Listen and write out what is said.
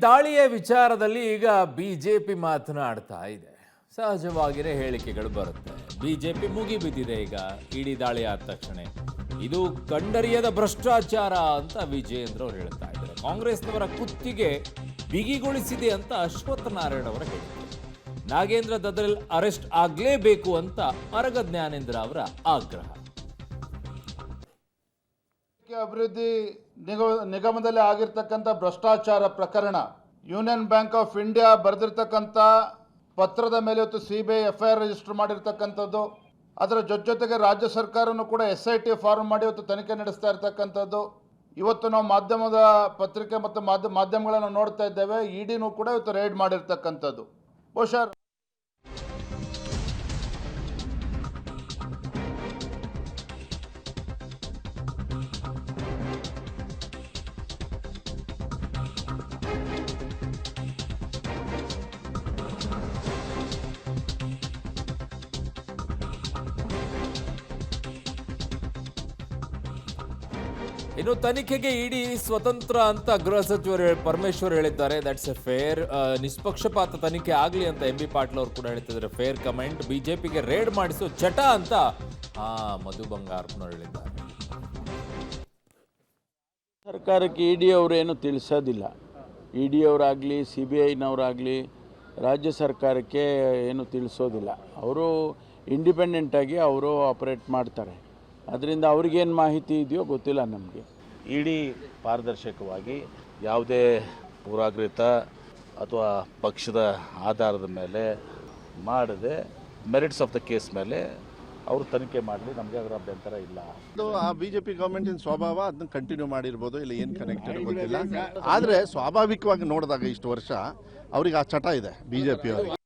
ದಾಳಿಯ ವಿಚಾರದಲ್ಲಿ ಈಗ ಬಿಜೆಪಿ ಮಾತನಾಡ್ತಾ ಇದೆ. ಸಹಜವಾಗಿಯೇ ಹೇಳಿಕೆಗಳು ಬರುತ್ತೆ. ಬಿಜೆಪಿ ಮುಗಿಬಿದ್ದಿದೆ ಈಗ ಇಡೀ ದಾಳಿ ಆದ ತಕ್ಷಣ. ಇದು ಕಂಡರಿಯದ ಭ್ರಷ್ಟಾಚಾರ ಅಂತ ವಿಜಯೇಂದ್ರ ಅವರು ಹೇಳ್ತಾ ಇದ್ದಾರೆ. ಕಾಂಗ್ರೆಸ್ನವರ ಕುತ್ತಿಗೆ ಬಿಗಿಗೊಳಿಸಿದೆ ಅಂತ ಅಶ್ವತ್ಥ ನಾರಾಯಣ ಅವರ ಹೇಳಿಕೆ. ನಾಗೇಂದ್ರ ದದ್ದಲ್ ಅರೆಸ್ಟ್ ಆಗಲೇಬೇಕು ಅಂತ ಅರಗ ಜ್ಞಾನೇಂದ್ರ ಅವರ ಆಗ್ರಹ. ಅಭಿವೃದ್ಧಿ ನಿಗಮದಲ್ಲಿ ಆಗಿರ್ತಕ್ಕಂಥ ಭ್ರಷ್ಟಾಚಾರ ಪ್ರಕರಣ, ಯೂನಿಯನ್ ಬ್ಯಾಂಕ್ ಆಫ್ ಇಂಡಿಯಾ ಬರೆದಿರ್ತಕ್ಕಂಥ ಪತ್ರದ ಮೇಲೆ ಇವತ್ತು ಸಿಬಿಐ ಎಫ್ಐಆರ್ ರಿಜಿಸ್ಟರ್ ಮಾಡಿರ್ತಕ್ಕಂಥದ್ದು. ಅದರ ಜೊತೆಗೆ ರಾಜ್ಯ ಸರ್ಕಾರನೂ ಕೂಡ SIT ಫಾರ್ಮ್ ಮಾಡಿ ಇವತ್ತು ತನಿಖೆ ನಡೆಸ್ತಾ ಇರ್ತಕ್ಕಂಥದ್ದು. ಇವತ್ತು ನಾವು ಮಾಧ್ಯಮದ ಪತ್ರಿಕೆ ಮತ್ತು ಮಾಧ್ಯಮಗಳನ್ನು ನೋಡ್ತಾ ಇದ್ದೇವೆ. ಇಡಿನೂ ಕೂಡ ಇವತ್ತು ರೈಡ್ ಮಾಡಿರ್ತಕ್ಕಂಥದ್ದು. ಬಹುಶಃ ಇನ್ನು ತನಿಖೆಗೆ ಇಡಿ ಸ್ವತಂತ್ರ ಅಂತ ಗೃಹ ಸಚಿವರು ಪರಮೇಶ್ವರ್ ಹೇಳಿದ್ದಾರೆ. ದಟ್ಸ್ ಎ ಫೇರ್, ನಿಷ್ಪಕ್ಷಪಾತ ತನಿಖೆ ಆಗಲಿ ಅಂತ MB ಪಾಟೀಲ್ ಅವರು ಕೂಡ ಹೇಳ್ತಿದ್ದಾರೆ. Fair comment. ಬಿಜೆಪಿಗೆ ರೇಡ್ ಮಾಡಿಸೋ ಚಟ ಅಂತ ಮಧು ಬಂಗಾರಪ್ಪನವರು ಹೇಳಿದ್ದಾರೆ. ಸರ್ಕಾರಕ್ಕೆ ಇಡಿ ಅವರೇನು ತಿಳಿಸೋದಿಲ್ಲ. ಇಡಿ ಅವರಾಗಲಿ CBIನವರಾಗಲಿ ರಾಜ್ಯ ಸರ್ಕಾರಕ್ಕೆ ಏನು ತಿಳಿಸೋದಿಲ್ಲ. ಅವರು ಇಂಡಿಪೆಂಡೆಂಟಾಗಿ ಅವರು ಆಪರೇಟ್ ಮಾಡ್ತಾರೆ. ಅದರಿಂದ ಅವ್ರಿಗೇನು ಮಾಹಿತಿ ಇದೆಯೋ ಗೊತ್ತಿಲ್ಲ ನಮಗೆ. ಇಡಿ ಪಾರದರ್ಶಕವಾಗಿ ಯಾವುದೇ ಪೂರ್ವಾಗ್ರಹಿತ ಅಥವಾ ಪಕ್ಷದ ಆಧಾರದ ಮೇಲೆ ಮಾಡದೆ ಮೆರಿಟ್ಸ್ ಆಫ್ ದ ಕೇಸ್ ಮೇಲೆ ಅವರು ತನಿಖೆ ಮಾಡಲಿ, ನಮಗೆ ಅದರ ಅಭ್ಯಂತರ ಇಲ್ಲ. ಅದು ಆ ಬಿಜೆಪಿ ಗವರ್ಮೆಂಟಿನ ಸ್ವಭಾವ, ಅದನ್ನ ಕಂಟಿನ್ಯೂ ಮಾಡಿರ್ಬೋದು, ಇಲ್ಲ ಏನು ಕನೆಕ್ಟೆಡ್ ಗೊತ್ತಿಲ್ಲ. ಆದರೆ ಸ್ವಾಭಾವಿಕವಾಗಿ ನೋಡಿದಾಗ ಇಷ್ಟು ವರ್ಷ ಅವ್ರಿಗೆ ಆ ಚಟ ಇದೆ ಬಿಜೆಪಿ ಅವರಿಗೆ.